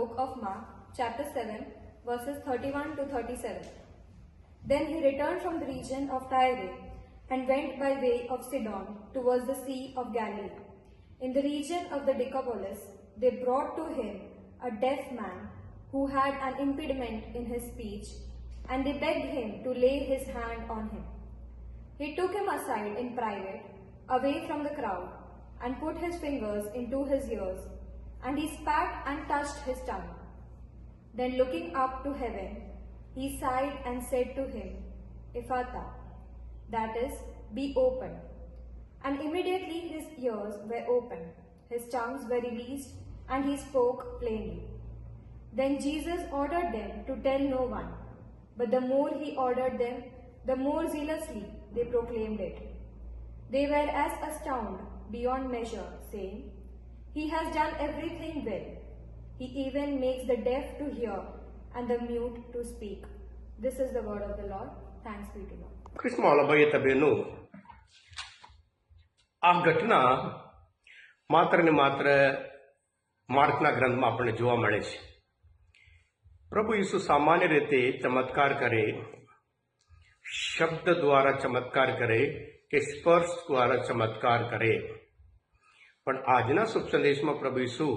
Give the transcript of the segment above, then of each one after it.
book of Mark, chapter 7, verses 31 to 37. Then he returned from the region of Tyre and went by way of Sidon towards the Sea of Galilee. In the region of the Decapolis, they brought to him a deaf man who had an impediment in his speech, and they begged him to lay his hand on him. He took him aside in private, away from the crowd, and put his fingers into his ears, and he spat and touched his tongue. Then looking up to heaven, he sighed and said to him, Ephphatha, that is, be open. And immediately his ears were opened, his tongues were released, and he spoke plainly. Then Jesus ordered them to tell no one, but the more he ordered them, the more zealously they proclaimed it. They were as astounded beyond measure, saying, He has done everything well. He even makes the deaf to hear and the mute to speak. This is the word of the Lord. Thanks be to God. ક્રિસ્મા બેનું આ ઘટના માત્ર ને માત્ર માર્કના ગ્રંથમાં આપણને જોવા મળે છે. પ્રભુ ઈસુ સામાન્ય રીતે ચમત્કાર કરે, શબ્દ દ્વારા ચમત્કાર કરે કે સ્પર્શ દ્વારા ચમત્કાર કરે, પણ આજના શુભ સંદેશમાં પ્રભુ ઈસુ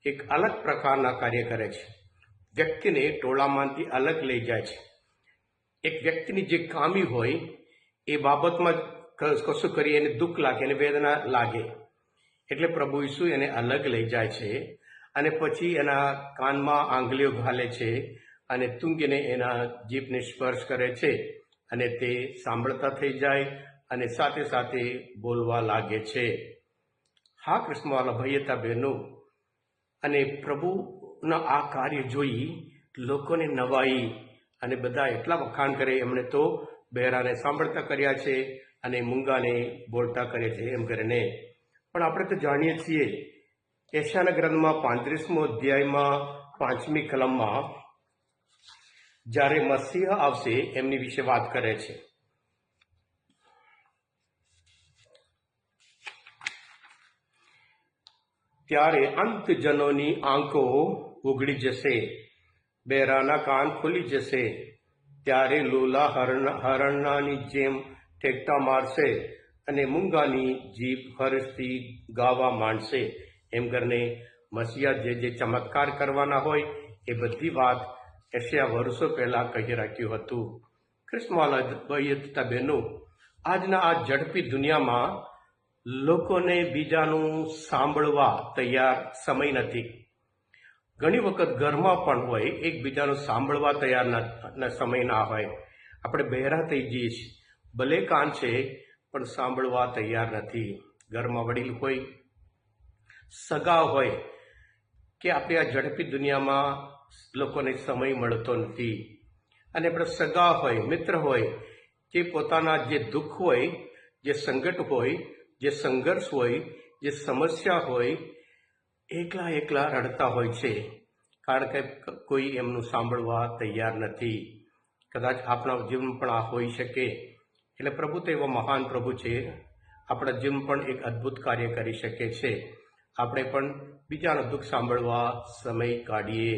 એક અલગ પ્રકારના કાર્ય કરે છે. વ્યક્તિને ટોળામાંથી અલગ લઈ જાય છે. એક વ્યક્તિની જે ખામી હોય એ બાબતમાં કશું કરી એને દુઃખ લાગે, એને વેદના લાગે, એટલે પ્રભુ ઈસુ એને અલગ લઈ જાય છે અને પછી એના કાનમાં આંગળીઓ ઘાલે છે અને તૂંગીને એના જીભને સ્પર્શ કરે છે અને તે સાંભળતા થઈ જાય અને સાથે સાથે બોલવા લાગે છે. હા કૃષ્ણવાલા ભાઈ હતા બહેનો, અને પ્રભુના આ કાર્ય જોઈ લોકોને નવાઈ અને બધા એટલા વખાણ કરે, એમણે તો બહેરાને સાંભળતા કર્યા છે અને મૂંગાને બોલતા કરે છે એમ કરીને. પણ આપણે તો જાણીએ છીએ યશાયાના ગ્રંથમાં 35મો અધ્યાયમાં 5મી કલમમાં જ્યારે મસીહ આવશે એમની વિશે વાત કરે છે. ત્યારે અંતજનોની આંખો ઉઘડી જશે, બહેરાના કાન ખુલી જશે, ત્યારે લોલા હરણાની જેમ ઠેકતા મારશે અને મૂંગાની જીભ હર્ષથી ગાવા માંડશે. એમ કરીને મસીહા જે ચમત્કાર કરવાના હોય એ બધી વાત યશાયા વર્ષો પહેલા કહી રાખ્યું હતું. કૃષ્ણવાલા બહેનો, આજના આ ઝડપી દુનિયામાં લોકોને બીજાનું સાંભળવા તૈયાર સમય નથી. ઘણી વખત ઘરમાં પણ હોય એકબીજાનું સાંભળવા તૈયાર સમય ના હોય. આપણે બહેરા થઈ જઈએ છીએ, ભલે કાન છે પણ સાંભળવા તૈયાર નથી. ઘરમાં વડીલ હોય, સગા હોય, કે આપણે આ ઝડપી દુનિયામાં લોકોને સમય મળતો નથી. અને આપણે સગા હોય, મિત્ર હોય, જે પોતાના જે દુઃખ હોય, જે સંકટ હોય, જે સંઘર્ષ હોય, જે સમસ્યા હોય, એકલા એકલા રડતા હોય છે, કારણ કે કોઈ એમનું સાંભળવા તૈયાર નથી. કદાચ આપણા જીવન પણ આ હોઈ શકે. એટલે પ્રભુ તો એવો મહાન પ્રભુ છે, આપણા જીવન પણ એક અદ્ભુત કાર્ય કરી શકે છે. આપણે પણ બીજાનું દુઃખ સાંભળવા સમય કાઢીએ.